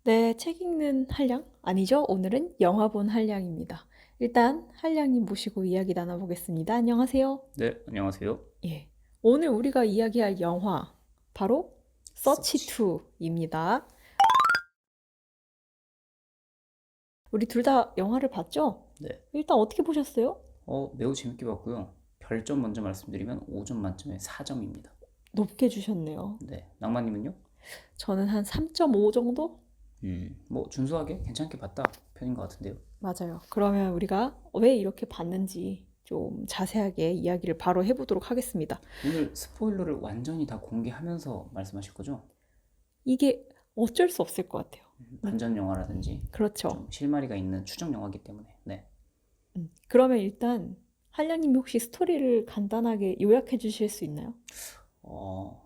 네, 책 읽는 한량? 아니죠. 오늘은 영화 본 한량입니다. 일단 한량님 모시고 이야기 나눠보겠습니다. 안녕하세요. 네, 안녕하세요. 예. 오늘 우리가 이야기할 영화 바로 서치 서치. 2입니다. 우리 둘 다 영화를 봤죠? 네. 일단 어떻게 보셨어요? 매우 재밌게 봤고요. 별점 먼저 말씀드리면 5점 만점에 4점입니다. 높게 주셨네요. 네. 낭만님은요? 저는 한 3.5 정도? 뭐 준수하게 괜찮게 봤다 편인 것 같은데요. 맞아요. 그러면 우리가 왜 이렇게 봤는지 좀 자세하게 이야기를 바로 해보도록 하겠습니다. 오늘 스포일러를 완전히 다 공개하면서 말씀하실 거죠? 이게 어쩔 수 없을 것 같아요. 반전 영화라든지 그렇죠. 좀 실마리가 있는 추정 영화이기 때문에. 네. 그러면 일단 한량님이 혹시 스토리를 간단하게 요약해 주실 수 있나요?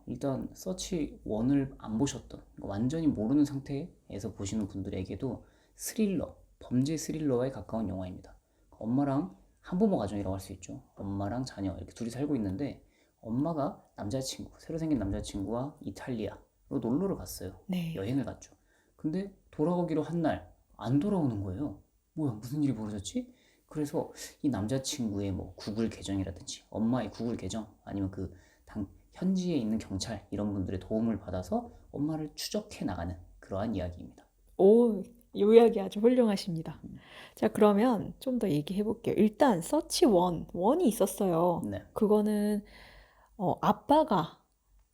일단 서치 1을 안 보셨던, 그러니까 완전히 모르는 상태에서 보시는 분들에게도 스릴러, 범죄 스릴러에 가까운 영화입니다. 엄마랑 한부모 가정이라고 할 수 있죠. 엄마랑 자녀 이렇게 둘이 살고 있는데 엄마가 남자친구, 새로 생긴 남자친구와 이탈리아로 놀러를 갔어요. 네. 여행을 갔죠. 근데 돌아오기로 한 날 안 돌아오는 거예요. 뭐야, 무슨 일이 벌어졌지? 그래서 이 남자친구의 뭐 구글 계정이라든지 엄마의 구글 계정 아니면 그 현지에 있는 경찰 이런 분들의 도움을 받아서 엄마를 추적해 나가는 그러한 이야기입니다. 오, 요약이 아주 훌륭하십니다. 자, 그러면 좀 더 얘기해 볼게요. 일단 서치 원이 있었어요. 네. 그거는 아빠가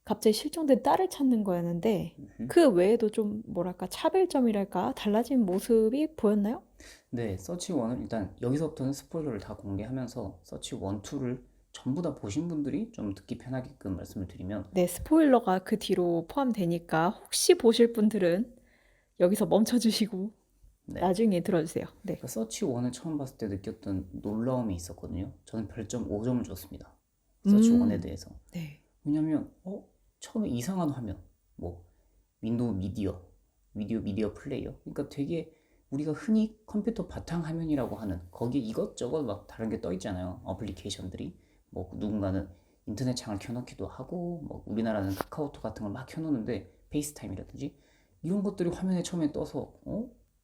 갑자기 실종된 딸을 찾는 거였는데 그 외에도 좀 뭐랄까 차별점이랄까 달라진 모습이 보였나요? 네, 서치 1을 일단 여기서부터는 스포일러를 다 공개하면서 서치 1, 2를 전부 다 보신 분들이 좀 듣기 편하게끔 말씀을 드리면 네, 스포일러가 그 뒤로 포함되니까 혹시 보실 분들은 여기서 멈춰 주시고 네. 나중에 들어주세요. 네. 그러니까 서치 1을 처음 봤을 때 느꼈던 놀라움이 있었거든요. 저는 별점 5점을 줬습니다. 서치 1에 음, 대해서. 네. 왜냐면 처음에 이상한 화면, 뭐 윈도우 미디어 플레이어. 그러니까 되게 우리가 흔히 컴퓨터 바탕화면이라고 하는 거기에 이것저것 막 다른 게 떠 있잖아요. 어플리케이션들이. 뭐 누군가는 인터넷 창을 켜놓기도 하고, 뭐 우리나라는 카카오톡 같은 걸 막 켜놓는데 페이스타임이라든지 이런 것들이 화면에 처음에 떠서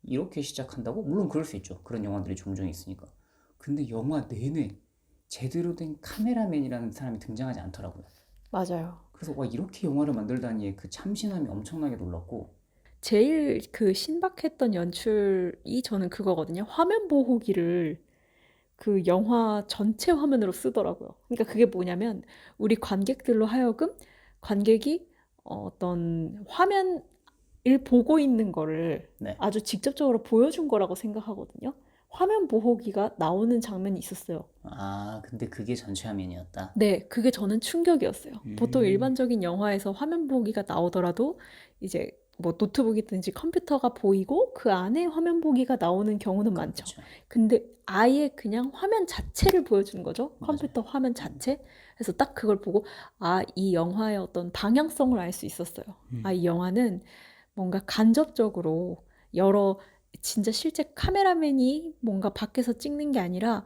이렇게 시작한다고? 물론 그럴 수 있죠. 그런 영화들이 종종 있으니까. 근데 영화 내내 제대로 된 카메라맨이라는 사람이 등장하지 않더라고요. 맞아요. 그래서 와 이렇게 영화를 만들다니에 그 참신함이 엄청나게 놀랐고. 제일 그 신박했던 연출이 저는 그거거든요. 화면 보호기를 그 영화 전체 화면으로 쓰더라고요. 그러니까 그게 뭐냐면 우리 관객들로 하여금 관객이 어떤 화면을 보고 있는 거를 네. 아주 직접적으로 보여준 거라고 생각하거든요. 화면 보호기가 나오는 장면이 있었어요. 아, 근데 그게 전체 화면이었다. 네, 그게 저는 충격이었어요. 보통 음, 일반적인 영화에서 화면 보기가 나오더라도 이제 뭐 노트북이든지 컴퓨터가 보이고 그 안에 화면 보기가 나오는 경우는 많죠. 그렇죠. 근데 아예 그냥 화면 자체를 보여주는 거죠. 맞아요. 컴퓨터 화면 자체. 그래서 딱 그걸 보고 아, 이 영화의 어떤 방향성을 알 수 있었어요. 아, 이 영화는 뭔가 간접적으로 여러 진짜 실제 카메라맨이 뭔가 밖에서 찍는 게 아니라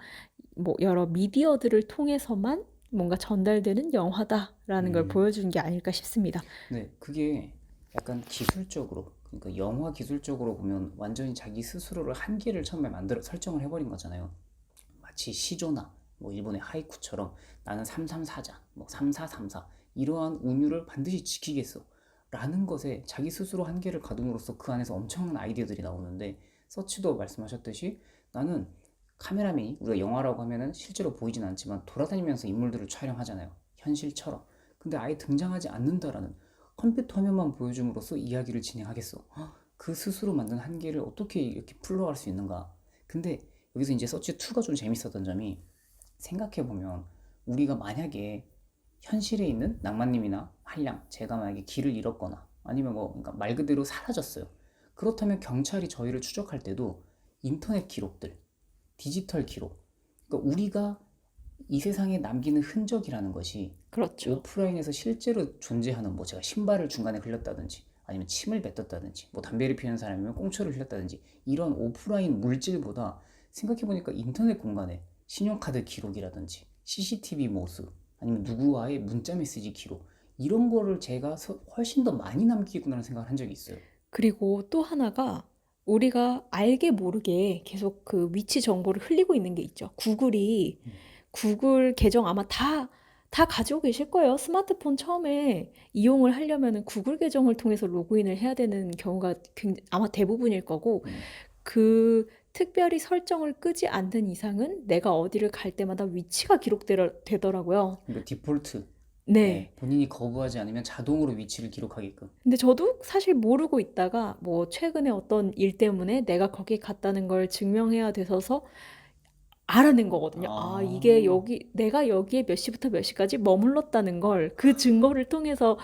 뭐 여러 미디어들을 통해서만 뭔가 전달되는 영화다라는 걸 보여주는 게 아닐까 싶습니다. 네, 그게 약간 기술적으로, 그러니까 영화 기술적으로 보면 완전히 자기 스스로를 한계를 처음에 만들어 설정을 해버린 거잖아요. 마치 시조나 뭐 일본의 하이쿠처럼 나는 334자, 뭐 3434 이러한 운율을 반드시 지키겠어 라는 것에 자기 스스로 한계를 가둠으로써 그 안에서 엄청난 아이디어들이 나오는데, 서치도 말씀하셨듯이 나는 카메라맨이 우리가 영화라고 하면은 실제로 보이진 않지만 돌아다니면서 인물들을 촬영하잖아요. 현실처럼. 근데 아예 등장하지 않는다라는 컴퓨터 화면만 보여줌으로써 이야기를 진행하겠어. 그 스스로 만든 한계를 어떻게 이렇게 풀러갈 수 있는가. 근데 여기서 이제 서치2가 좀 재밌었던 점이, 생각해보면 우리가 만약에 현실에 있는 낭만님이나 한량, 제가 만약에 길을 잃었거나 아니면 뭐 그러니까 말 그대로 사라졌어요. 그렇다면 경찰이 저희를 추적할 때도 인터넷 기록들, 디지털 기록, 그러니까 우리가 이 세상에 남기는 흔적이라는 것이 그렇죠. 오프라인에서 실제로 존재하는, 뭐 제가 신발을 중간에 흘렸다든지 아니면 침을 뱉었다든지 뭐 담배를 피우는 사람이면 꽁초를 흘렸다든지 이런 오프라인 물질보다, 생각해보니까 인터넷 공간에 신용카드 기록이라든지 CCTV 모습 아니면 누구와의 문자 메시지 기록 이런 거를 제가 훨씬 더 많이 남기겠구나라는 생각을 한 적이 있어요. 그리고 또 하나가 우리가 알게 모르게 계속 그 위치 정보를 흘리고 있는 게 있죠. 구글이 구글 계정 아마 다 가지고 계실 거예요. 스마트폰 처음에 이용을 하려면은 구글 계정을 통해서 로그인을 해야 되는 경우가 아마 대부분일 거고, 음, 그 특별히 설정을 끄지 않는 이상은 내가 어디를 갈 때마다 위치가 기록되더라고요. 그러니까 디폴트. 네. 네, 본인이 거부하지 않으면 자동으로 위치를 기록하게끔. 근데 저도 사실 모르고 있다가 뭐 최근에 어떤 일 때문에 내가 거기 갔다는 걸 증명해야 돼서 알아낸 거거든요. 아, 이게 아, 여기, 내가 여기에 몇 시부터 몇 시까지 머물렀다는 걸 그 증거를 통해서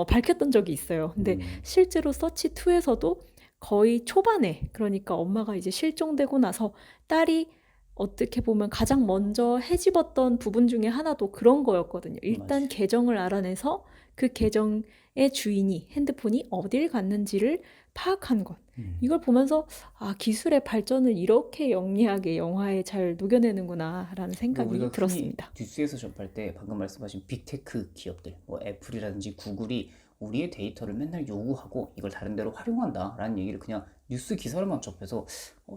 밝혔던 적이 있어요. 근데 음, 실제로 서치2에서도 거의 초반에, 그러니까 엄마가 이제 실종되고 나서 딸이 어떻게 보면 가장 먼저 헤집었던 부분 중에 하나도 그런 거였거든요. 일단 맞아요. 계정을 알아내서 그 계정의 주인이 핸드폰이 어딜 갔는지를 파악한 것. 음. 이걸 보면서 아, 기술의 발전을 이렇게 영리하게 영화에 잘 녹여내는구나라는 그러니까 우리가 생각이 흔히 들었습니다. 뉴스에서 접할 때 방금 말씀하신 빅테크 기업들, 뭐 애플이라든지 구글이 우리의 데이터를 맨날 요구하고 이걸 다른 데로 활용한다라는 얘기를 그냥 뉴스 기사로만 접해서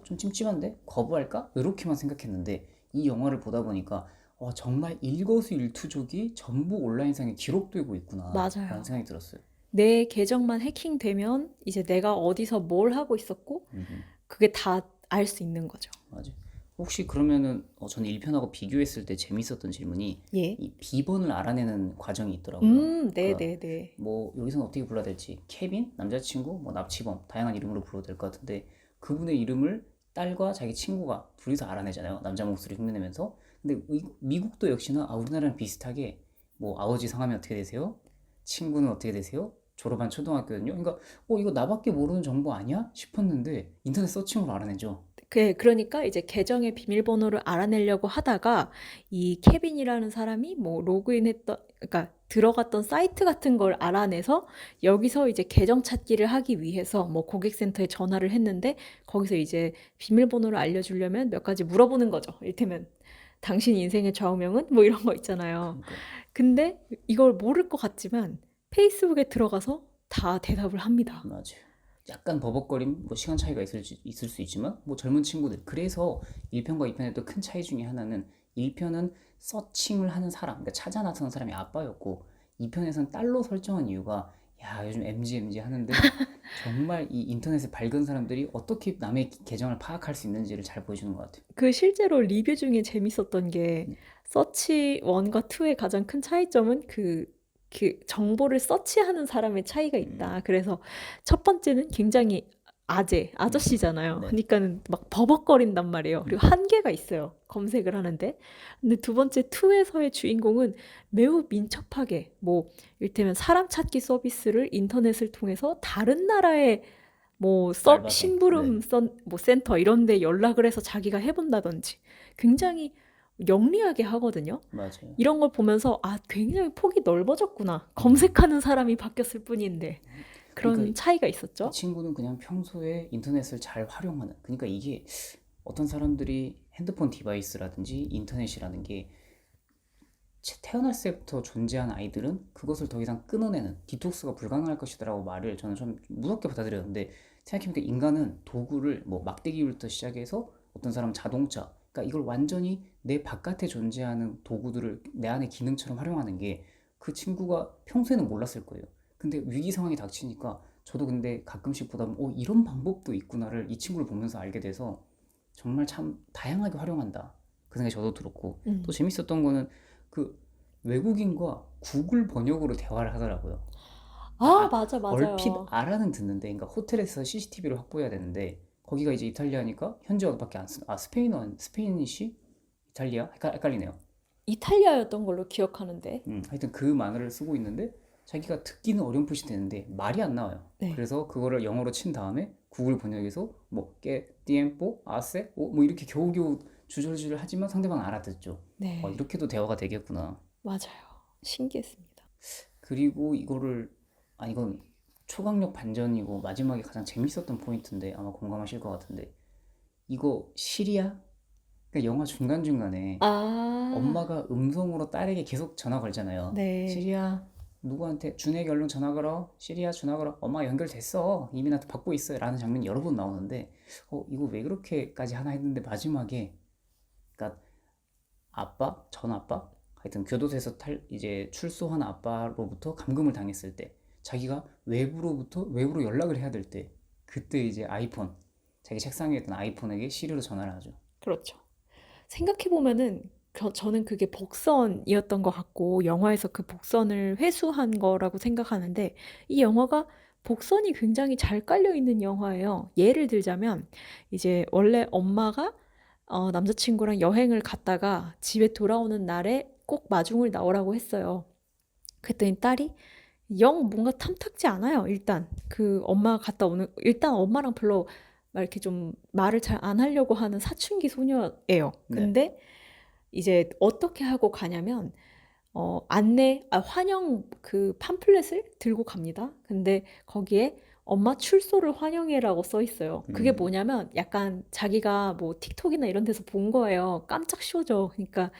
좀 찜찜한데 거부할까? 이렇게만 생각했는데 이 영화를 보다 보니까 정말 일거수일투족이 전부 온라인상에 기록되고 있구나라는 맞아요. 생각이 들었어요. 내 계정만 해킹되면 이제 내가 어디서 뭘 하고 있었고 음. 그게 다 알 수 있는 거죠. 맞아요. 혹시 그러면은 저는 1편하고 비교했을 때 재밌었던 질문이 예. 이 비번을 알아내는 과정이 있더라고요. 그러니까 네네네. 뭐 여기서는 어떻게 불러야 될지 케빈, 남자친구, 뭐 납치범 다양한 이름으로 불러도 될 것 같은데 그분의 이름을 딸과 자기 친구가 둘이서 알아내잖아요. 남자 목소리 흉내내면서. 근데 미국도 역시나 우리나라랑 비슷하게 뭐 아버지 성함이 어떻게 되세요? 친구는 어떻게 되세요? 졸업한 초등학교는요? 그러니까 이거 나밖에 모르는 정보 아니야? 싶었는데 인터넷 서칭으로 알아내죠. 그러니까 이제 계정의 비밀번호를 알아내려고 하다가 이 케빈이라는 사람이 뭐 로그인했던, 그러니까 들어갔던 사이트 같은 걸 알아내서 여기서 이제 계정 찾기를 하기 위해서 뭐 고객센터에 전화를 했는데 거기서 이제 비밀번호를 알려주려면 몇 가지 물어보는 거죠. 이를테면 당신 인생의 좌우명은 뭐 이런 거 있잖아요. 그러니까 근데 이걸 모를 것 같지만 페이스북에 들어가서 다 대답을 합니다. 맞아요. 약간 버벅거림, 뭐 시간 차이가 있을 수 있지만 뭐 젊은 친구들. 그래서 1편과 2편의 또 큰 차이 중에 하나는 1편은 서칭을 하는 사람, 그러니까 찾아 나서는 사람이 아빠였고 2편에서는 딸로 설정한 이유가 야, 요즘 MG 하는데 정말 이 인터넷에 밝은 사람들이 어떻게 남의 계정을 파악할 수 있는지를 잘 보여주는 것 같아요. 그 실제로 리뷰 중에 재밌었던 게 서치 1과 2의 가장 큰 차이점은 그 정보를 서치하는 사람의 차이가 있다. 그래서 첫 번째는 굉장히 아저씨잖아요. 네. 그러니까는 막 버벅거린단 말이에요. 그리고 한계가 있어요. 검색을 하는데. 근데 두 번째 2에서의 주인공은 매우 민첩하게 뭐 이를테면 사람 찾기 서비스를 인터넷을 통해서 다른 나라의 뭐 알바생. 네. 심부름 뭐 센터 이런 데 연락을 해서 자기가 해본다든지 굉장히 영리하게 하거든요. 맞아요. 이런 걸 보면서 아, 굉장히 폭이 넓어졌구나. 검색하는 사람이 바뀌었을 뿐인데 그런 그러니까 차이가 이 있었죠. 친구는 그냥 평소에 인터넷을 잘 활용하는. 그러니까 이게 어떤 사람들이 핸드폰 디바이스라든지 인터넷이라는 게 태어날 때부터 존재한 아이들은 그것을 더 이상 끊어내는 디톡스가 불가능할 것이다라고 말을 저는 좀 무섭게 받아들였는데 생각해보니까 인간은 도구를 뭐 막대기부터 시작해서 어떤 사람은 자동차 그러니까 이걸 완전히 내 바깥에 존재하는 도구들을 내 안의 기능처럼 활용하는 게 그 친구가 평소에는 몰랐을 거예요. 근데 위기 상황이 닥치니까 저도 근데 가끔씩 보다 보면 이런 방법도 있구나를 이 친구를 보면서 알게 돼서 정말 참 다양하게 활용한다. 그 생각이 저도 들었고 또 음. 재밌었던 거는 그 외국인과 구글 번역으로 대화를 하더라고요. 그러니까 아, 맞아, 얼핏 맞아요. 알아는 듣는데, 그러니까 호텔에서 CCTV를 확보해야 되는데 거기가 이제 이탈리아니까 현지 어밖에 안 쓰. 스페인어, 스페인시, 이탈리아 헷갈리네요. 이탈리아였던 걸로 기억하는데. 하여튼 그 만화를 쓰고 있는데 자기가 듣기는 어렴풋이 되는데 말이 안 나와요. 네. 그래서 그거를 영어로 친 다음에 구글 번역에서 뭐깨 tiempo, hace, 뭐 이렇게 겨우겨우 주저주저 하지만 상대방 알아듣죠. 네. 이렇게도 대화가 되겠구나. 맞아요. 신기했습니다. 그리고 이거를 이건 초강력 반전이고 마지막에 가장 재밌었던 포인트인데 아마 공감하실 것 같은데 이거 시리아? 그러니까 영화 중간중간에 아, 엄마가 음성으로 딸에게 계속 전화 걸잖아요. 네. 시리아 누구한테 준에게 얼른 전화 걸어, 시리야 전화 걸어, 엄마 연결됐어, 이미 나한테 받고 있어 라는 장면이 여러 번 나오는데 이거 왜 그렇게까지 하나 했는데 마지막에 그러니까 전 아빠 하여튼 교도소에서 이제 출소한 아빠로부터 감금을 당했을 때 자기가 외부로 연락을 해야 될 때 그때 이제 자기 책상 위에 있던 아이폰에게 시리로 전화를 하죠. 그렇죠. 생각해보면은 저는 그게 복선이었던 것 같고 영화에서 그 복선을 회수한 거라고 생각하는데 이 영화가 복선이 굉장히 잘 깔려 있는 영화예요. 예를 들자면 이제 원래 엄마가 남자친구랑 여행을 갔다가 집에 돌아오는 날에 꼭 마중을 나오라고 했어요. 그랬더니 딸이 영 뭔가 탐탁지 않아요. 일단 그 엄마가 갔다 오는 일단 엄마랑 별로 막 이렇게 좀 말을 잘 안 하려고 하는 사춘기 소녀예요. 네. 근데 이제 어떻게 하고 가냐면 환영 그 팜플렛을 들고 갑니다. 근데 거기에 엄마 출소를 환영해라고 써 있어요. 그게 뭐냐면 약간 자기가 뭐 틱톡이나 이런 데서 본 거예요. 깜짝 쇼죠. 그러니까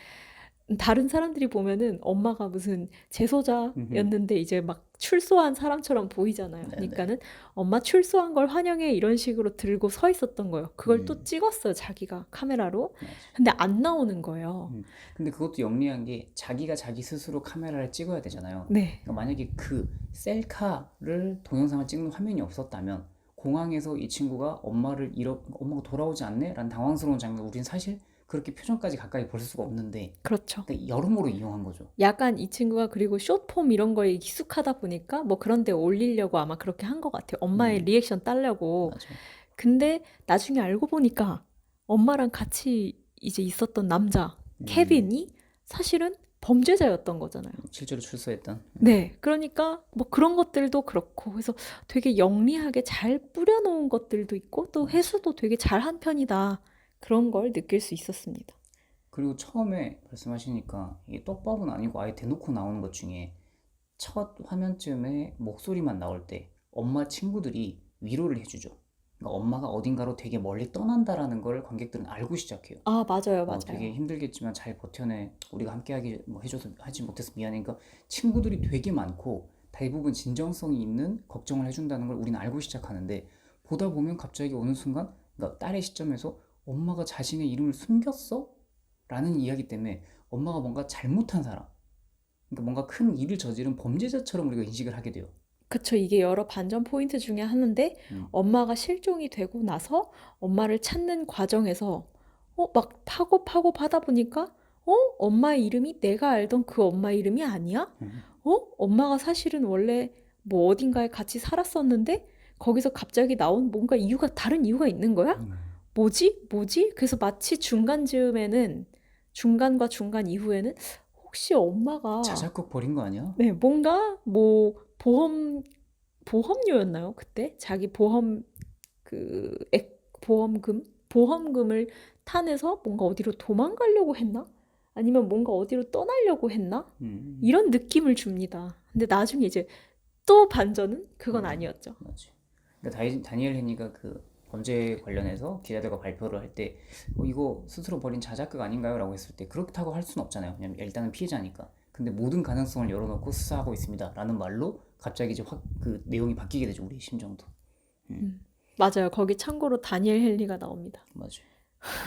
다른 사람들이 보면은 엄마가 무슨 재소자였는데 이제 막 출소한 사람처럼 보이잖아요. 네네. 그러니까는 엄마 출소한 걸 환영해 이런 식으로 들고 서 있었던 거예요. 그걸 또 찍었어요, 자기가 카메라로. 맞아. 근데 안 나오는 거예요. 근데 그것도 영리한 게 자기가 자기 스스로 카메라를 찍어야 되잖아요. 네. 그러니까 만약에 그 셀카를 동영상을 찍는 화면이 없었다면 공항에서 이 친구가 엄마가 돌아오지 않네? 라는 당황스러운 장면 우리는 사실 그렇게 표정까지 가까이 볼 수가 없는데 그렇죠. 그러니까 여러모로 이용한 거죠. 약간 이 친구가 그리고 숏폼 이런 거에 익숙하다 보니까 뭐 그런 데 올리려고 아마 그렇게 한 것 같아요. 엄마의 리액션 따려고. 맞아. 근데 나중에 알고 보니까 엄마랑 같이 이제 있었던 남자, 케빈이 사실은 범죄자였던 거잖아요. 실제로 출소했던. 네. 그러니까 뭐 그런 것들도 그렇고 그래서 되게 영리하게 잘 뿌려놓은 것들도 있고 또 회수도 되게 잘한 편이다. 그런 걸 느낄 수 있었습니다. 그리고 처음에 말씀하시니까 이게 떡밥은 아니고 아예 대놓고 나오는 것 중에 첫 화면쯤에 목소리만 나올 때 엄마 친구들이 위로를 해주죠. 그러니까 엄마가 어딘가로 되게 멀리 떠난다라는 걸 관객들은 알고 시작해요. 아, 맞아요, 되게 맞아요. 힘들겠지만 잘 버텨내. 우리가 함께하기 뭐 해줘서 하지 못해서 미안해. 그러니까 친구들이 되게 많고 대부분 진정성이 있는 걱정을 해준다는 걸 우리는 알고 시작하는데 보다 보면 갑자기 어느 순간 그러니까 딸의 시점에서 엄마가 자신의 이름을 숨겼어? 라는 이야기 때문에 엄마가 뭔가 잘못한 사람, 그러니까 뭔가 큰 일을 저지른 범죄자처럼 우리가 인식을 하게 돼요. 그쵸. 이게 여러 반전 포인트 중에 하나인데, 엄마가 실종이 되고 나서 엄마를 찾는 과정에서, 막 파고 파다 보니까, 엄마의 이름이 내가 알던 그 엄마 이름이 아니야? 엄마가 사실은 원래 뭐 어딘가에 같이 살았었는데, 거기서 갑자기 나온 뭔가 다른 이유가 있는 거야? 뭐지? 그래서 마치 중간과 중간 이후에는 혹시 엄마가 자작극 벌인 거 아니야? 네, 뭔가 뭐 보험료였나요? 그때 자기 보험금을 타내서 뭔가 어디로 도망가려고 했나? 아니면 뭔가 어디로 떠나려고 했나? 이런 느낌을 줍니다. 근데 나중에 이제 또 반전은 그건 아니었죠. 맞지. 그러니까 다니엘 헤니가 그 범죄 관련해서 기자들과 발표를 할 때 이거 스스로 벌인 자작극 아닌가요? 라고 했을 때 그렇다고 할 수는 없잖아요. 왜냐면 일단은 피해자니까. 근데 모든 가능성을 열어놓고 수사하고 있습니다. 라는 말로 갑자기 이제 확 그 내용이 바뀌게 되죠. 우리 심정도. 맞아요. 거기 참고로 다니엘 헨리가 나옵니다. 맞아요.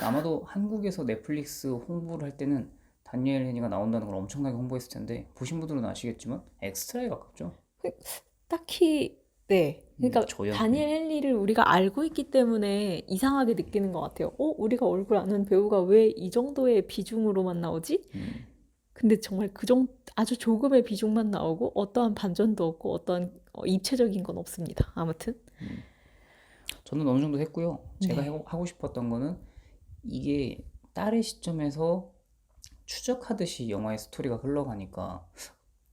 아마도 한국에서 넷플릭스 홍보를 할 때는 다니엘 헤니가 나온다는 걸 엄청나게 홍보했을 텐데 보신 분들은 아시겠지만 엑스트라에 가깝죠. 딱히 네. 그러니까 조연. 다니엘 헨리를 우리가 알고 있기 때문에 이상하게 느끼는 것 같아요. 우리가 얼굴 아는 배우가 왜 이 정도의 비중으로만 나오지? 근데 정말 아주 조금의 비중만 나오고 어떠한 반전도 없고 어떠한 입체적인 건 없습니다. 아무튼. 저는 어느 정도 했고요. 제가 네. 하고 싶었던 거는 이게 딸의 시점에서 추적하듯이 영화의 스토리가 흘러가니까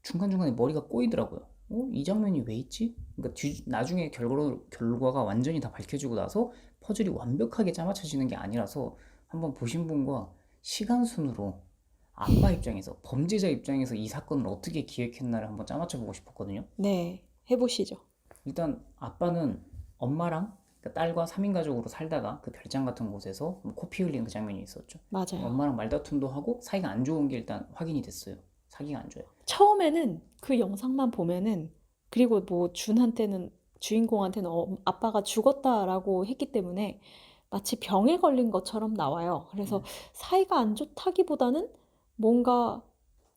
중간중간에 머리가 꼬이더라고요. 이 장면이 왜 있지? 그러니까 나중에 결과가 완전히 다 밝혀지고 나서 퍼즐이 완벽하게 짜맞춰지는 게 아니라서 한번 보신 분과 시간순으로 아빠 입장에서, 범죄자 입장에서 이 사건을 어떻게 기획했나를 한번 짜맞춰보고 싶었거든요. 네. 해보시죠. 일단 아빠는 엄마랑 그러니까 딸과 3인 가족으로 살다가 그 별장 같은 곳에서 코피 흘리는 그 장면이 있었죠. 맞아요. 엄마랑 말다툼도 하고 사이가 안 좋은 게 일단 확인이 됐어요. 사기가 안 좋아요. 처음에는 그 영상만 보면은 그리고 뭐 준한테는 주인공한테는 아빠가 죽었다라고 했기 때문에 마치 병에 걸린 것처럼 나와요. 그래서 사이가 안 좋다기보다는 뭔가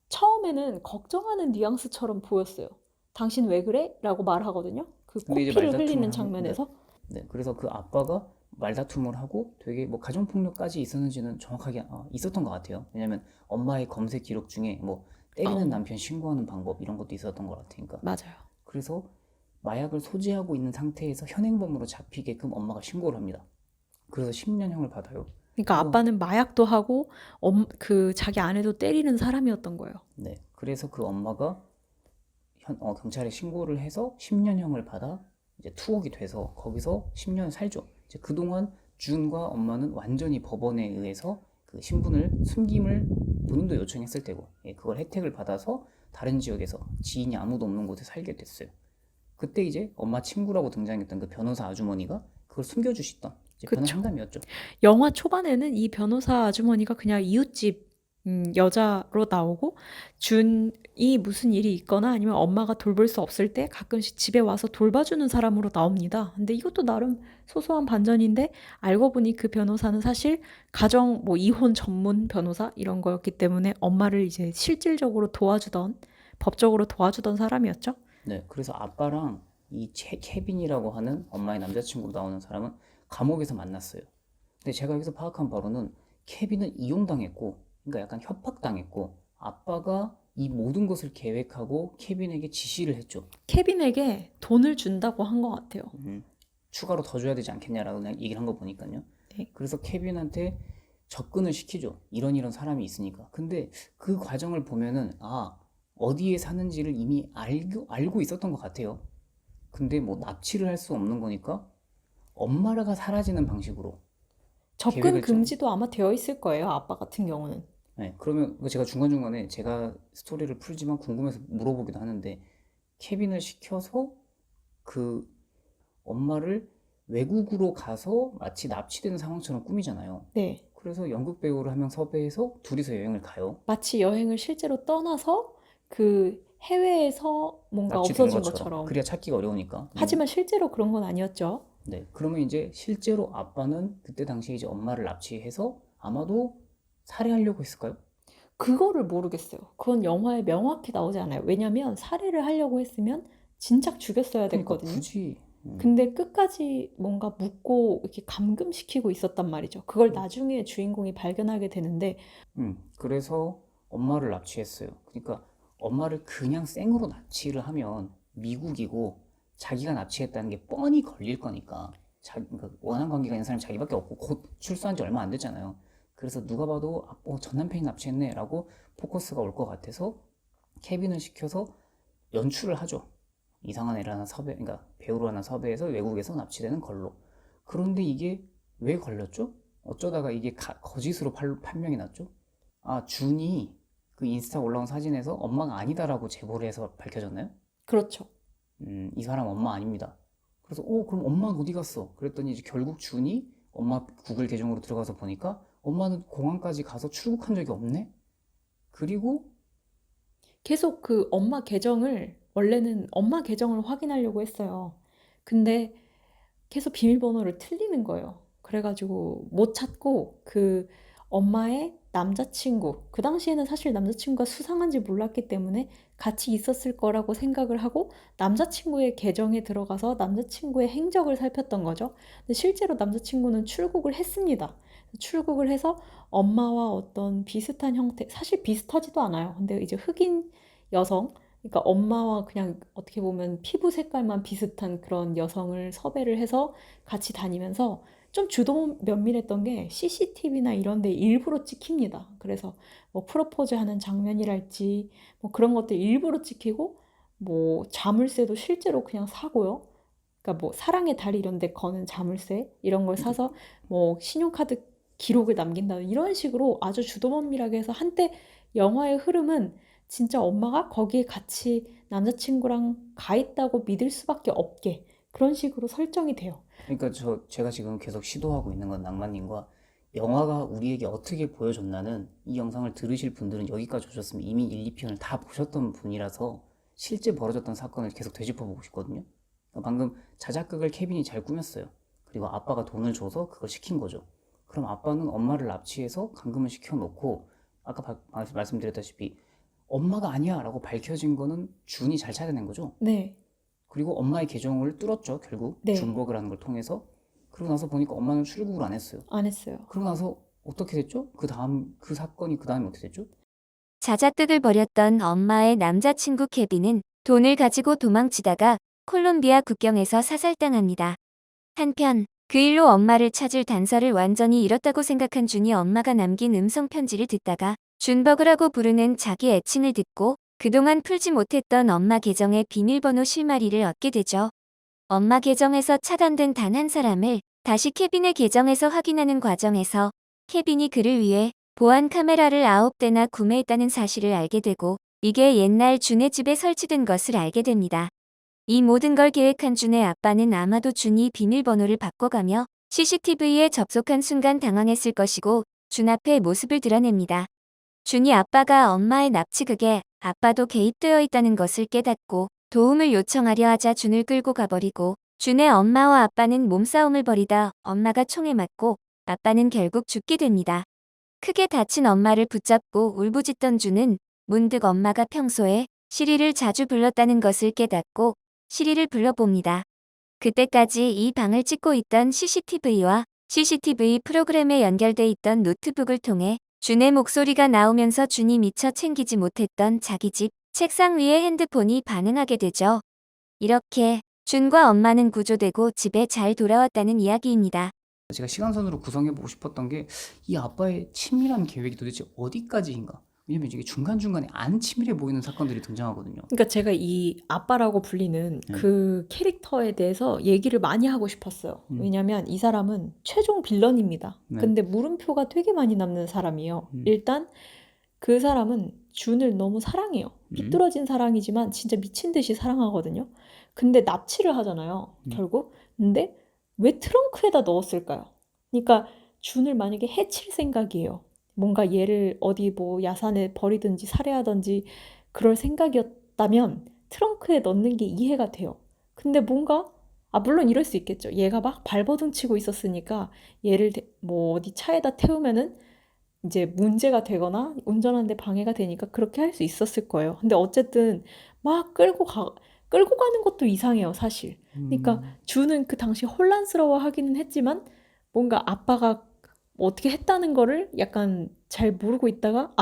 처음에는 걱정하는 뉘앙스처럼 보였어요. 당신 왜 그래? 라고 말하거든요. 그 근데 이제 코피를 말다툼을 흘리는 하고, 장면에서. 네, 그래서 그 아빠가 말다툼을 하고 되게 뭐 가정폭력까지 있었는지는 정확하게 있었던 것 같아요. 왜냐면 엄마의 검색 기록 중에 뭐 때리는 어, 남편 신고하는 방법 이런 것도 있었던 것 같으니까. 맞아요. 그래서 마약을 소지하고 있는 상태에서 현행범으로 잡히게끔 엄마가 신고를 합니다. 그래서 10년형을 받아요. 그러니까 그거 아빠는 마약도 하고 그 자기 아내도 때리는 사람이었던 거예요. 네, 그래서 그 엄마가 경찰에 신고를 해서 10년형을 받아 이제 투옥이 돼서 거기서 10년 살죠. 이제 그동안 준과 엄마는 완전히 법원에 의해서 그 신분을 숨김을 본인도 요청했을 테고 그걸 혜택을 받아서 다른 지역에서 지인이 아무도 없는 곳에 살게 됐어요. 그때 이제 엄마 친구라고 등장했던 그 변호사 아주머니가 그걸 숨겨주시던 이제 변호 그쵸. 상담이었죠. 영화 초반에는 이 변호사 아주머니가 그냥 이웃집 여자로 나오고 준이 무슨 일이 있거나 아니면 엄마가 돌볼 수 없을 때 가끔씩 집에 와서 돌봐주는 사람으로 나옵니다. 근데 이것도 나름 소소한 반전인데 알고 보니 그 변호사는 사실 가정 뭐 이혼 전문 변호사 이런 거였기 때문에 엄마를 이제 실질적으로 도와주던 법적으로 도와주던 사람이었죠. 네, 그래서 아빠랑 이 케빈이라고 하는 엄마의 남자친구로 나오는 사람은 감옥에서 만났어요. 근데 제가 여기서 파악한 바로는 케빈은 이용당했고, 그러니까 약간 협박당했고, 아빠가 이 모든 것을 계획하고 케빈에게 지시를 했죠. 케빈에게 돈을 준다고 한 것 같아요. 추가로 더 줘야 되지 않겠냐라고 그냥 얘기를 한 거 보니까요. 네. 그래서 케빈한테 접근을 시키죠. 이런 사람이 있으니까. 근데 그 과정을 보면은 어디에 사는지를 이미 알고 있었던 것 같아요. 근데 뭐 납치를 할 수 없는 거니까 엄마가 사라지는 방식으로 접근 계획을 좀. 금지도 아마 되어 있을 거예요. 아빠 같은 경우는. 네, 그러면 제가 중간중간에 제가 스토리를 풀지만 궁금해서 물어보기도 하는데 케빈을 시켜서 그 엄마를 외국으로 가서 마치 납치되는 상황처럼 꾸미잖아요. 네. 그래서 연극 배우를 한 명 섭외해서 둘이서 여행을 가요. 마치 여행을 실제로 떠나서 그 해외에서 뭔가 납치된 없어진 것처럼. 것처럼. 그래야 찾기가 어려우니까. 하지만 실제로 그런 건 아니었죠. 네, 그러면 이제 실제로 아빠는 그때 당시에 이제 엄마를 납치해서 아마도 살해하려고 했을까요? 그거를 모르겠어요. 그건 영화에 명확히 나오지 않아요. 왜냐면 살해를 하려고 했으면 진작 죽였어야 그러니까 됐거든요. 굳이 근데 끝까지 뭔가 묻고 이렇게 감금시키고 있었단 말이죠. 그걸 나중에 주인공이 발견하게 되는데 그래서 엄마를 납치했어요. 그러니까 엄마를 그냥 생으로 납치를 하면 미국이고 자기가 납치했다는 게 뻔히 걸릴 거니까 그러니까 원한 관계가 있는 사람이 자기밖에 없고 곧 출소한 지 얼마 안 됐잖아요. 그래서 누가 봐도 전 남편이 납치했네 라고 포커스가 올 것 같아서 케빈을 시켜서 연출을 하죠. 이상한 애를 하나 그러니까 배우를 하나 섭외해서 외국에서 납치되는 걸로. 그런데 이게 왜 걸렸죠? 어쩌다가 이게 거짓으로 판명이 났죠? 준이 그 인스타 올라온 사진에서 엄마가 아니다라고 제보를 해서 밝혀졌나요? 그렇죠. 이 사람 엄마 아닙니다. 그래서 그럼 엄마는 어디 갔어? 그랬더니 이제 결국 준이 엄마 구글 계정으로 들어가서 보니까 엄마는 공항까지 가서 출국한 적이 없네? 그리고 계속 그 엄마 계정을 원래는 엄마 계정을 확인하려고 했어요. 근데 계속 비밀번호를 틀리는 거예요. 그래가지고 못 찾고 그 엄마의 남자친구, 그 당시에는 사실 남자친구가 수상한지 몰랐기 때문에 같이 있었을 거라고 생각을 하고 남자친구의 계정에 들어가서 남자친구의 행적을 살폈던 거죠. 근데 실제로 남자친구는 출국을 했습니다. 출국을 해서 엄마와 어떤 비슷한 형태, 사실 비슷하지도 않아요. 근데 이제 흑인 여성, 그러니까 엄마와 그냥 어떻게 보면 피부 색깔만 비슷한 그런 여성을 섭외를 해서 같이 다니면서 좀 주도 면밀했던 게 CCTV나 이런 데 일부러 찍힙니다. 그래서 뭐 프로포즈 하는 장면이랄지 뭐 그런 것들 일부러 찍히고 뭐 자물쇠도 실제로 그냥 사고요. 그러니까 뭐 사랑의 달 이런 데 거는 자물쇠 이런 걸 사서 뭐 신용카드 기록을 남긴다는 이런 식으로 아주 주도 면밀하게 해서 한때 영화의 흐름은 진짜 엄마가 거기에 같이 남자친구랑 가 있다고 믿을 수밖에 없게 그런 식으로 설정이 돼요. 그러니까 제가 지금 계속 시도하고 있는 건 낭만님과 영화가 우리에게 어떻게 보여줬나는 이 영상을 들으실 분들은 여기까지 오셨으면 이미 1, 2편을 다 보셨던 분이라서 실제 벌어졌던 사건을 계속 되짚어보고 싶거든요. 방금 자작극을 케빈이 잘 꾸몄어요. 그리고 아빠가 돈을 줘서 그걸 시킨 거죠. 그럼 아빠는 엄마를 납치해서 감금을 시켜놓고 아까 말씀드렸다시피 엄마가 아니야 라고 밝혀진 거는 준이 잘 찾아낸 거죠. 네, 그리고 엄마의 계정을 뚫었죠, 결국. 네, 중복을 하는 걸 통해서. 그러고 나서 보니까 엄마는 출국을 안 했어요. 안 했어요. 그러고 나서 어떻게 됐죠? 그 사건이 그 다음에 어떻게 됐죠? 자작극을 벌였던 엄마의 남자친구 케빈은 돈을 가지고 도망치다가 콜롬비아 국경에서 사살당합니다. 한편 그 일로 엄마를 찾을 단서를 완전히 잃었다고 생각한 준이 엄마가 남긴 음성 편지를 듣다가 준버그라고 부르는 자기 애칭을 듣고 그동안 풀지 못했던 엄마 계정의 비밀번호 실마리를 얻게 되죠. 엄마 계정에서 차단된 단 한 사람을 다시 케빈의 계정에서 확인하는 과정에서 케빈이 그를 위해 보안 카메라를 9대나 구매했다는 사실을 알게 되고 이게 옛날 준의 집에 설치된 것을 알게 됩니다. 이 모든 걸 계획한 준의 아빠는 아마도 준이 비밀번호를 바꿔가며 CCTV에 접속한 순간 당황했을 것이고 준 앞에 모습을 드러냅니다. 준이 아빠가 엄마의 납치극에 아빠도 개입되어 있다는 것을 깨닫고 도움을 요청하려 하자 준을 끌고 가버리고 준의 엄마와 아빠는 몸싸움을 벌이다 엄마가 총에 맞고 아빠는 결국 죽게 됩니다. 크게 다친 엄마를 붙잡고 울부짖던 준은 문득 엄마가 평소에 시리를 자주 불렀다는 것을 깨닫고 시리를 불러봅니다. 그때까지 이 방을 찍고 있던 CCTV와 CCTV 프로그램에 연결돼 있던 노트북을 통해 준의 목소리가 나오면서 준이 미처 챙기지 못했던 자기 집 책상 위의 핸드폰이 반응하게 되죠. 이렇게 준과 엄마는 구조되고 집에 잘 돌아왔다는 이야기입니다. 제가 시간선으로 구성해보고 싶었던 게 이 아빠의 치밀한 계획이 도대체 어디까지인가? 왜냐면 이게 중간중간에 안 치밀해 보이는 사건들이 등장하거든요. 그러니까 제가 이 아빠라고 불리는 네. 그 캐릭터에 대해서 얘기를 많이 하고 싶었어요. 왜냐면 이 사람은 최종 빌런입니다. 네. 근데 물음표가 되게 많이 남는 사람이에요. 일단 그 사람은 준을 너무 사랑해요. 삐뚤어진 사랑이지만 진짜 미친 듯이 사랑하거든요. 근데 납치를 하잖아요, 결국. 근데 왜 트렁크에다 넣었을까요? 그러니까 준을 만약에 해칠 생각이에요. 뭔가 얘를 어디 뭐 야산에 버리든지 살해하든지 그럴 생각이었다면 트렁크에 넣는 게 이해가 돼요. 근데 뭔가 물론 이럴 수 있겠죠. 얘가 막 발버둥 치고 있었으니까 얘를 뭐 어디 차에다 태우면은 이제 문제가 되거나 운전하는데 방해가 되니까 그렇게 할 수 있었을 거예요. 근데 어쨌든 막 끌고 가는 것도 이상해요, 사실. 그러니까 주는 그 당시 혼란스러워하기는 했지만 뭔가 아빠가 어떻게 했다는 거를 약간 잘 모르고 있다가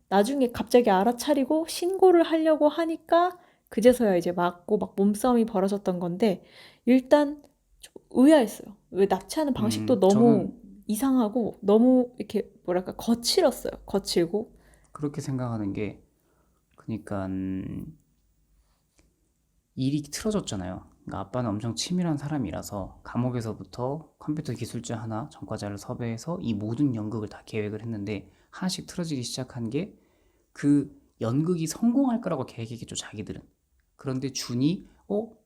나중에 갑자기 알아차리고 신고를 하려고 하니까 그제서야 이제 맞고 막 몸싸움이 벌어졌던 건데 일단 좀 의아했어요. 왜 납치하는 방식도 너무 저는 이상하고 너무 이렇게 뭐랄까 거칠었어요. 거칠고. 그렇게 생각하는 게 그러니까 일이 틀어졌잖아요. 그러니까 아빠는 엄청 치밀한 사람이라서 감옥에서부터 컴퓨터 기술자 하나, 전과자를 섭외해서 이 모든 연극을 다 계획을 했는데 하나씩 틀어지기 시작한 게 그 연극이 성공할 거라고 계획했겠죠, 자기들은. 그런데 준이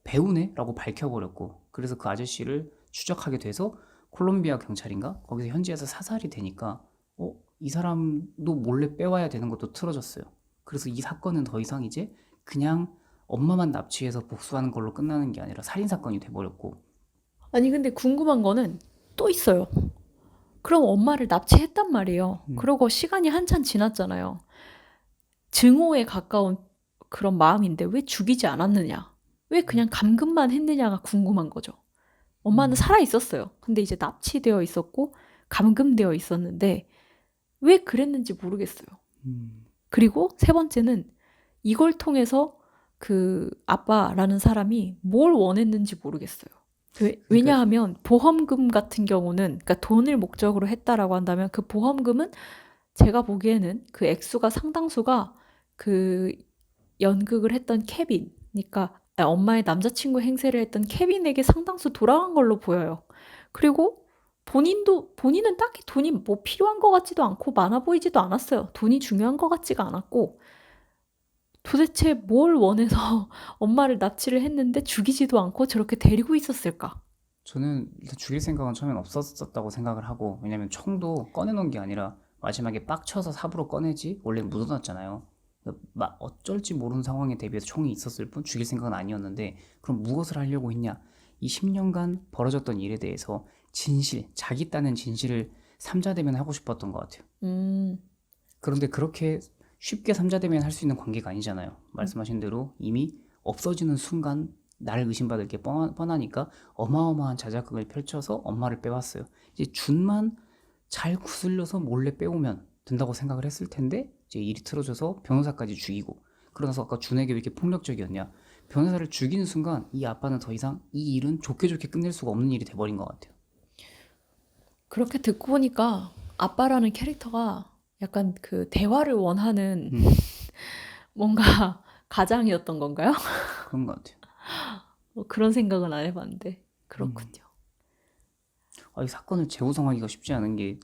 배우네? 라고 밝혀버렸고 그래서 그 아저씨를 추적하게 돼서 콜롬비아 경찰인가? 거기서 현지에서 사살이 되니까 이 사람도 몰래 빼와야 되는 것도 틀어졌어요. 그래서 이 사건은 더 이상 이제 그냥 엄마만 납치해서 복수하는 걸로 끝나는 게 아니라 살인사건이 돼버렸고 아니 근데 궁금한 거는 또 있어요. 그럼 엄마를 납치했단 말이에요. 그러고 시간이 한참 지났잖아요. 증오에 가까운 그런 마음인데 왜 죽이지 않았느냐? 왜 그냥 감금만 했느냐가 궁금한 거죠. 엄마는 살아 있었어요. 근데 이제 납치되어 있었고 감금되어 있었는데 왜 그랬는지 모르겠어요. 그리고 세 번째는 이걸 통해서 그 아빠라는 사람이 뭘 원했는지 모르겠어요. 왜냐하면 보험금 같은 경우는 그러니까 돈을 목적으로 했다라고 한다면 그 보험금은 제가 보기에는 그 액수가 상당수가 그 연극을 했던 케빈, 그러니까 엄마의 남자친구 행세를 했던 케빈에게 상당수 돌아간 걸로 보여요. 그리고 본인은 딱히 돈이 뭐 필요한 것 같지도 않고 많아 보이지도 않았어요. 돈이 중요한 것 같지가 않았고 도대체 뭘 원해서 엄마를 납치를 했는데 죽이지도 않고 저렇게 데리고 있었을까? 저는 일단 죽일 생각은 처음엔 없었다고 생각을 하고, 왜냐면 총도 꺼내놓은 게 아니라 마지막에 빡쳐서 삽으로 꺼내지 원래 묻어놨잖아요. 막 어쩔지 모르는 상황에 대비해서 총이 있었을 뿐 죽일 생각은 아니었는데, 그럼 무엇을 하려고 했냐? 이 10년간 벌어졌던 일에 대해서 진실, 자기 딴엔 진실을 삼자대면 하고 싶었던 것 같아요. 음, 그런데 그렇게 쉽게 삼자대면 할 수 있는 관계가 아니잖아요. 말씀하신 대로 이미 없어지는 순간 나를 의심받을 게 뻔하니까 어마어마한 자작극을 펼쳐서 엄마를 빼왔어요. 이제 준만 잘 구슬려서 몰래 빼오면 된다고 생각을 했을 텐데, 이제 일이 틀어져서 변호사까지 죽이고, 그러나서 아까 준에게 왜 이렇게 폭력적이었냐? 변호사를 죽이는 순간 이 아빠는 더 이상 이 일은 좋게 좋게 끝낼 수가 없는 일이 돼버린 것 같아요. 그렇게 듣고 보니까 아빠라는 캐릭터가 약간 그 대화를 원하는 음, 뭔가 가장이었던 건가요? 그런 것 같아요. 그런 생각은 안 해봤는데 음. 그렇군요. 이 사건을 재구성하기가 쉽지 않은 게,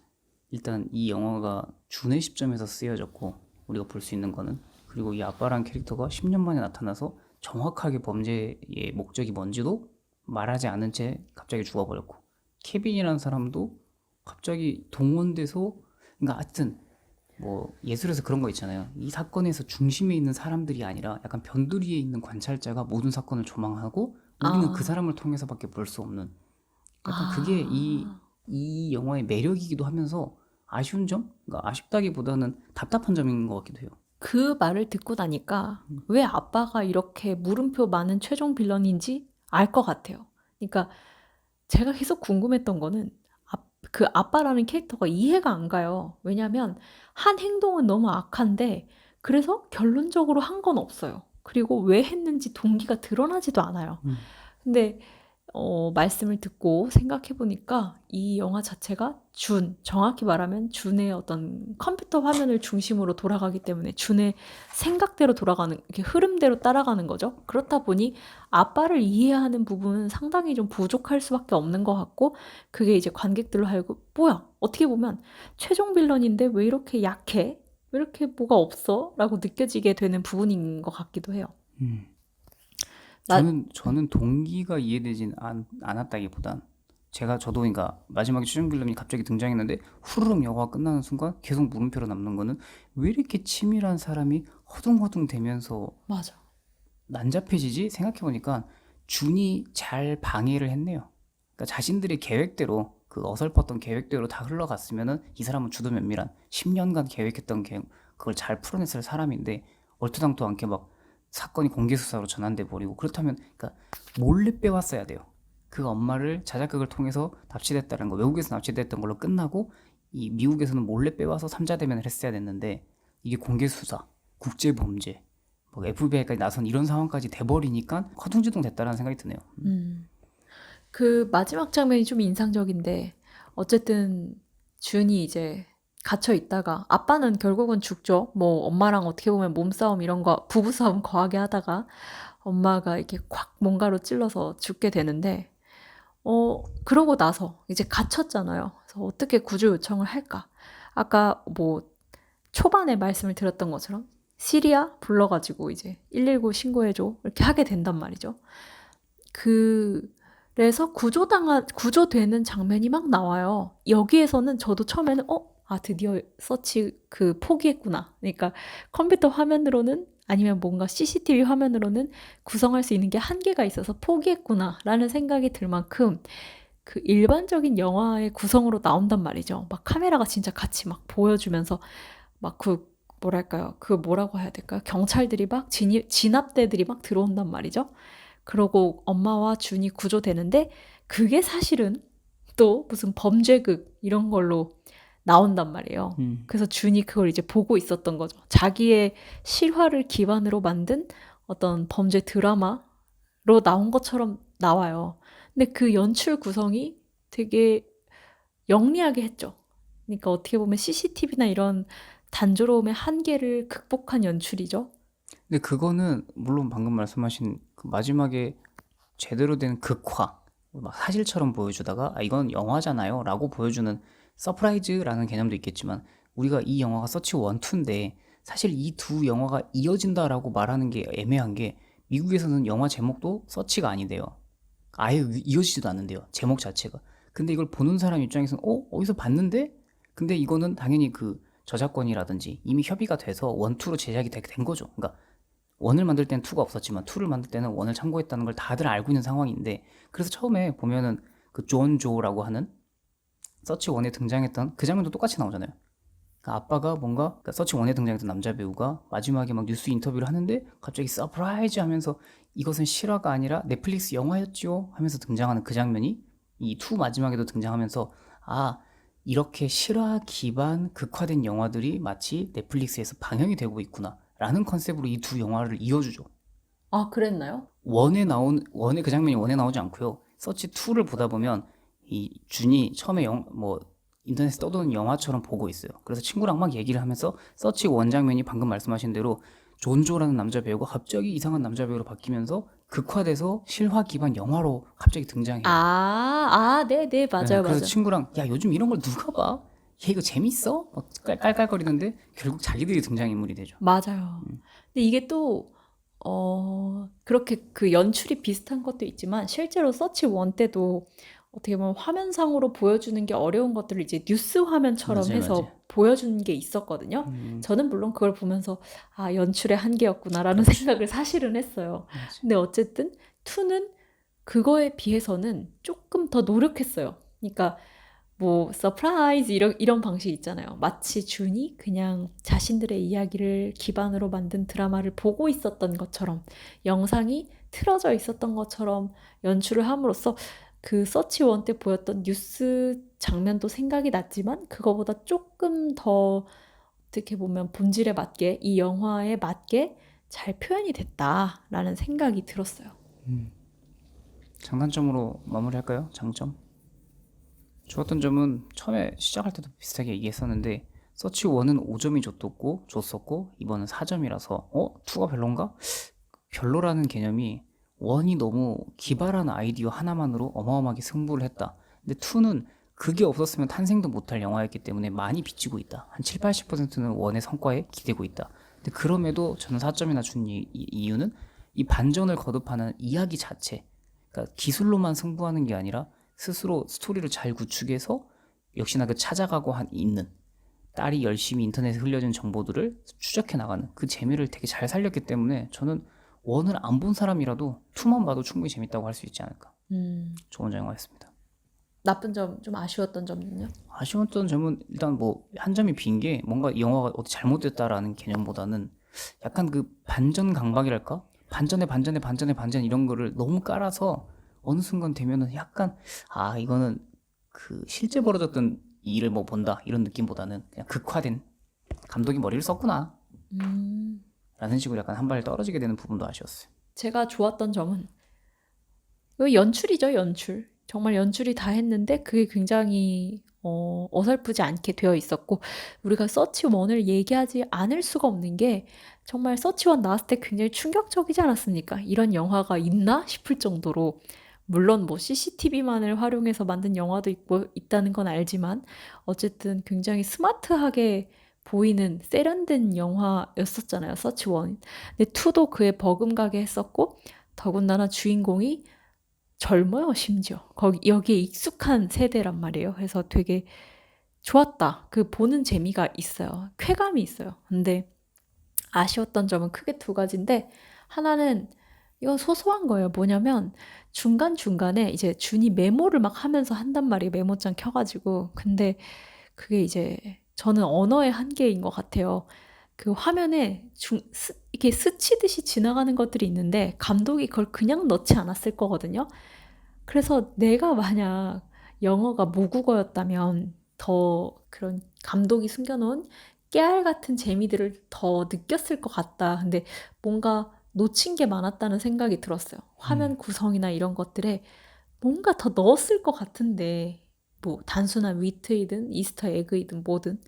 일단 이 영화가 준의 시점에서 쓰여졌고 우리가 볼 수 있는 거는, 그리고 이 아빠라는 캐릭터가 10년 만에 나타나서 정확하게 범죄의 목적이 뭔지도 말하지 않은 채 갑자기 죽어버렸고, 케빈이라는 사람도 갑자기 동원돼서, 그러니까 하여튼 뭐 예술에서 그런 거 있잖아요. 이 사건에서 중심에 있는 사람들이 아니라 약간 변두리에 있는 관찰자가 모든 사건을 조망하고 우리는 그 아, 사람을 통해서밖에 볼 수 없는, 약간 그게 이 영화의 매력이기도 하면서 아쉬운 점? 그러니까 아쉽다기보다는 답답한 점인 것 같기도 해요. 그 말을 듣고 나니까 왜 아빠가 이렇게 물음표 많은 최종 빌런인지 알 것 같아요. 그러니까 제가 계속 궁금했던 거는 그 아빠라는 캐릭터가 이해가 안 가요. 왜냐면 한 행동은 너무 악한데 그래서 결론적으로 한 건 없어요. 그리고 왜 했는지 동기가 드러나지도 않아요. 음. 근데 말씀을 듣고 생각해 보니까 이 영화 자체가 정확히 말하면 준의 어떤 컴퓨터 화면을 중심으로 돌아가기 때문에 준의 생각대로 돌아가는, 이렇게 흐름대로 따라가는 거죠. 그렇다 보니 아빠를 이해하는 부분은 상당히 좀 부족할 수밖에 없는 것 같고, 그게 이제 관객들로 하여금 뭐야? 어떻게 보면 최종 빌런인데 왜 이렇게 약해? 왜 이렇게 뭐가 없어? 라고 느껴지게 되는 부분인 것 같기도 해요. 음. 나, 저는 동기가 이해되진 않았다기보단, 저도 그러니까 마지막에 최종 빌런이 갑자기 등장했는데 후루룩 영화가 끝나는 순간 계속 물음표로 남는 거는, 왜 이렇게 치밀한 사람이 허둥허둥 되면서 맞아. 난잡해지지? 생각해보니까 준이 잘 방해를 했네요. 그러니까 자신들의 계획대로, 그 어설펐던 계획대로 다 흘러갔으면은 이 사람은 주도 면밀한 10년간 계획했던 그걸 잘 풀어냈을 사람인데, 얼토당토 않게 막 사건이 공개 수사로 전환돼 버리고, 그렇다면 그러니까 몰래 빼왔어야 돼요. 그 엄마를 자작극을 통해서 납치됐다는 거, 외국에서 납치됐던 걸로 끝나고 이 미국에서는 몰래 빼와서 삼자대면을 했어야 됐는데, 이게 공개 수사, 국제 범죄, 뭐 FBI까지 나선 이런 상황까지 돼버리니까 허둥지둥 됐다라는 생각이 드네요. 음. 그 마지막 장면이 좀 인상적인데, 어쨌든 준이 이제 갇혀 있다가 아빠는 결국은 죽죠. 뭐 엄마랑 어떻게 보면 몸싸움 이런 거 부부싸움 거하게 하다가 엄마가 이렇게 콱 뭔가로 찔러서 죽게 되는데, 그러고 나서 이제 갇혔잖아요. 그래서 어떻게 구조 요청을 할까? 아까 뭐 초반에 말씀을 드렸던 것처럼 시리아 불러가지고 이제 119 신고해줘 이렇게 하게 된단 말이죠. 그래서 구조되는 장면이 막 나와요. 여기에서는 저도 처음에는 드디어 서치 포기했구나. 그러니까 컴퓨터 화면으로는, 아니면 뭔가 CCTV 화면으로는 구성할 수 있는 게 한계가 있어서 포기했구나라는 생각이 들 만큼 그 일반적인 영화의 구성으로 나온단 말이죠. 막 카메라가 진짜 같이 막 보여주면서 막 뭐랄까요? 뭐라고 해야 될까요? 경찰들이 막 진압대들이 막 들어온단 말이죠. 그러고 엄마와 준이 구조되는데, 그게 사실은 또 무슨 범죄극 이런 걸로 나온단 말이에요. 그래서 준이 그걸 이제 보고 있었던 거죠. 자기의 실화를 기반으로 만든 어떤 범죄 드라마로 나온 것처럼 나와요. 근데 그 연출 구성이 되게 영리하게 했죠. 그러니까 어떻게 보면 CCTV나 이런 단조로움의 한계를 극복한 연출이죠. 근데 그거는 물론 방금 말씀하신 그 마지막에 제대로 된 극화, 막 사실처럼 보여주다가 이건 영화잖아요 라고 보여주는 서프라이즈라는 개념도 있겠지만, 우리가 이 영화가 서치 1, 2인데 사실 이 두 영화가 이어진다라고 말하는 게 애매한 게, 미국에서는 영화 제목도 서치가 아니대요. 아예 이어지지도 않는데요. 제목 자체가. 근데 이걸 보는 사람 입장에서는 어디서 봤는데? 근데 이거는 당연히 그 저작권이라든지 이미 협의가 돼서 원, 투로 제작이 된 거죠. 그러니까 원을 만들 때는 투가 없었지만 투를 만들 때는 원을 참고했다는 걸 다들 알고 있는 상황인데, 그래서 처음에 보면은 그 존 조라고 하는 서치 원에 등장했던 그 장면도 똑같이 나오잖아요. 그러니까 아빠가 뭔가, 그러니까 서치 원에 등장했던 남자 배우가 마지막에 막 뉴스 인터뷰를 하는데 갑자기 서프라이즈 하면서 이것은 실화가 아니라 넷플릭스 영화였죠 하면서 등장하는 그 장면이 이 투 마지막에도 등장하면서, 아, 이렇게 실화 기반 극화된 영화들이 마치 넷플릭스에서 방영이 되고 있구나 라는 컨셉으로 이 두 영화를 이어주죠. 아, 그랬나요? 원에 그 장면이 원에 나오지 않고요. 서치 2를 보다 보면 이 준이 처음에 인터넷에 떠도는 영화처럼 보고 있어요. 그래서 친구랑 막 얘기를 하면서 서치 원 장면이 방금 말씀하신 대로 존조라는 남자 배우가 갑자기 이상한 남자 배우로 바뀌면서 극화돼서 실화 기반 영화로 갑자기 등장해요. 네네, 네, 맞아요, 그래서 맞아요. 친구랑 야, 요즘 이런 걸 누가 봐? 얘 이거 재밌어? 막 깔깔거리는데 결국 자기들이 등장인물이 되죠. 맞아요. 근데 이게 또, 그렇게 그 연출이 비슷한 것도 있지만, 실제로 서치 원 때도 어떻게 보면 화면상으로 보여주는 게 어려운 것들을 이제 뉴스 화면처럼 맞아요, 해서 맞아요. 보여주는 게 있었거든요. 저는 물론 그걸 보면서, 연출의 한계였구나라는 그렇죠. 생각을 사실은 했어요. 맞아요. 근데 어쨌든, 2는 그거에 비해서는 조금 더 노력했어요. 그러니까, 뭐 서프라이즈 이런 방식 있잖아요. 마치 준이 그냥 자신들의 이야기를 기반으로 만든 드라마를 보고 있었던 것처럼, 영상이 틀어져 있었던 것처럼 연출을 함으로써 그 서치 원 때 보였던 뉴스 장면도 생각이 났지만, 그거보다 조금 더 어떻게 보면 본질에 맞게, 이 영화에 맞게 잘 표현이 됐다라는 생각이 들었어요. 장단점으로 마무리할까요? 장점? 좋았던 점은 처음에 시작할 때도 비슷하게 얘기했었는데, 서치 1은 5점이 줬었고 이번은 4점이라서 2가 별론가? 별로라는 개념이, 1이 너무 기발한 아이디어 하나만으로 어마어마하게 승부를 했다. 근데 2는 그게 없었으면 탄생도 못할 영화였기 때문에 많이 비치고 있다. 한 7, 80%는 1의 성과에 기대고 있다. 근데 그럼에도 저는 4점이나 준 이유는 이 반전을 거듭하는 이야기 자체, 그러니까 기술로만 승부하는 게 아니라 스스로 스토리를 잘 구축해서 역시나 그 찾아가고 있는, 딸이 열심히 인터넷에 흘려진 정보들을 추적해 나가는 그 재미를 되게 잘 살렸기 때문에 저는 원을 안 본 사람이라도 투만 봐도 충분히 재밌다고 할 수 있지 않을까. 좋은 영화였습니다. 나쁜 점, 좀 아쉬웠던 점은요? 아쉬웠던 점은 일단 뭐 한 점이 빈 게, 뭔가 이 영화가 어디 잘못됐다라는 개념보다는 약간 그 반전 강박이랄까? 반전 이런 거를 너무 깔아서 어느 순간 되면은 약간, 이거는 그 실제 벌어졌던 일을 뭐 본다 이런 느낌보다는 그냥 극화된, 감독이 머리를 썼구나 라는 식으로 약간 한 발 떨어지게 되는 부분도 아쉬웠어요. 제가 좋았던 점은 이 연출이죠, 연출. 정말 연출이 다 했는데 그게 굉장히 어설프지 않게 되어 있었고, 우리가 서치 원을 얘기하지 않을 수가 없는 게, 정말 서치 원 나왔을 때 굉장히 충격적이지 않았습니까? 이런 영화가 있나 싶을 정도로, 물론 뭐 CCTV만을 활용해서 만든 영화도 있다는 건 알지만, 어쨌든 굉장히 스마트하게 보이는 세련된 영화였었잖아요, 서치 원. 근데 2도 그에 버금가게 했었고, 더군다나 주인공이 젊어요, 심지어. 여기에 익숙한 세대란 말이에요. 그래서 되게 좋았다. 그 보는 재미가 있어요. 쾌감이 있어요. 근데 아쉬웠던 점은 크게 2가지인데, 하나는 이건 소소한 거예요. 뭐냐면 중간중간에 이제 준이 메모를 막 하면서 한단 말이에요. 메모장 켜가지고. 근데 그게 이제 저는 언어의 한계인 것 같아요. 그 화면에 이렇게 스치듯이 지나가는 것들이 있는데, 감독이 그걸 그냥 넣지 않았을 거거든요. 그래서 내가 만약 영어가 모국어였다면 더 그런 감독이 숨겨놓은 깨알 같은 재미들을 더 느꼈을 것 같다. 근데 뭔가 놓친 게 많았다는 생각이 들었어요. 화면 구성이나 이런 것들에 뭔가 더 넣었을 것 같은데, 뭐 단순한 위트이든 이스터 에그이든 뭐든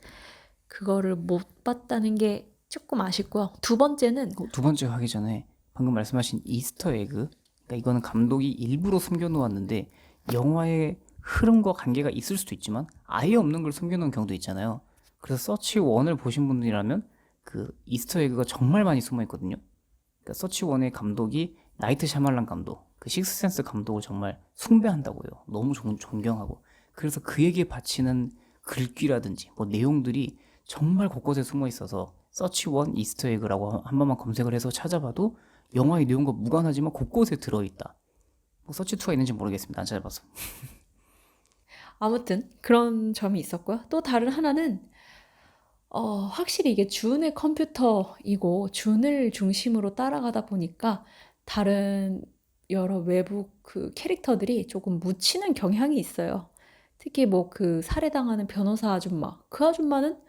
그거를 못 봤다는 게 조금 아쉽고요. 2번째는 두 번째 하기 전에 방금 말씀하신 이스터 에그, 그러니까 이거는 감독이 일부러 숨겨놓았는데 영화의 흐름과 관계가 있을 수도 있지만 아예 없는 걸 숨겨놓은 경우도 있잖아요. 그래서 서치 1을 보신 분들이라면 그 이스터 에그가 정말 많이 숨어 있거든요. 그러니까 서치 1의 감독이 나이트 샤말란 감독, 그 식스센스 감독을 정말 숭배한다고요. 너무 존경하고. 그래서 그에게 바치는 글귀라든지 뭐 내용들이 정말 곳곳에 숨어 있어서 서치원 이스터에그라고 한 번만 검색을 해서 찾아봐도 영화의 내용과 무관하지만 곳곳에 들어있다. 뭐 서치2가 있는지 모르겠습니다. 안 찾아봐서. 아무튼 그런 점이 있었고요. 또 다른 하나는 확실히 이게 준의 컴퓨터이고 준을 중심으로 따라가다 보니까 다른 여러 외부 그 캐릭터들이 조금 묻히는 경향이 있어요. 특히 뭐 그 살해당하는 변호사 아줌마. 그 아줌마는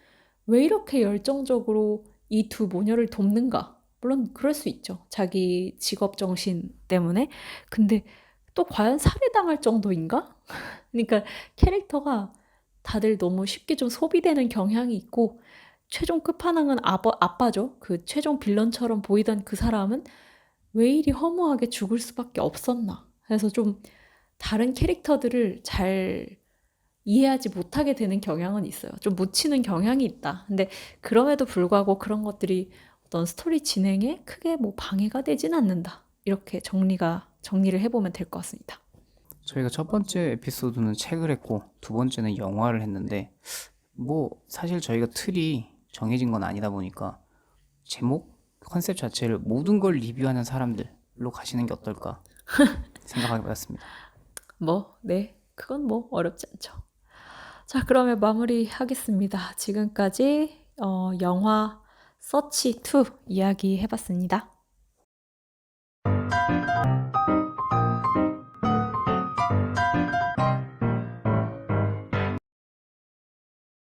왜 이렇게 열정적으로 이 두 모녀를 돕는가? 물론 그럴 수 있죠. 자기 직업 정신 때문에. 근데 또 과연 살해당할 정도인가? 그러니까 캐릭터가 다들 너무 쉽게 좀 소비되는 경향이 있고 최종 끝판왕은 아빠죠. 그 최종 빌런처럼 보이던 그 사람은 왜 이리 허무하게 죽을 수밖에 없었나. 그래서 좀 다른 캐릭터들을 잘 이해하지 못하게 되는 경향은 있어요. 좀 묻히는 경향이 있다. 근데 그럼에도 불구하고 그런 것들이 어떤 스토리 진행에 크게 뭐 방해가 되진 않는다. 이렇게 정리를 해보면 될 것 같습니다. 저희가 첫 번째 에피소드는 책을 했고 두 번째는 영화를 했는데 뭐 사실 저희가 틀이 정해진 건 아니다 보니까 제목, 컨셉 자체를 모든 걸 리뷰하는 사람들로 가시는 게 어떨까 생각하게 되었습니다. 네. 그건 뭐 어렵지 않죠. 자, 그러면 마무리하겠습니다. 지금까지 영화 서치2 이야기 해봤습니다.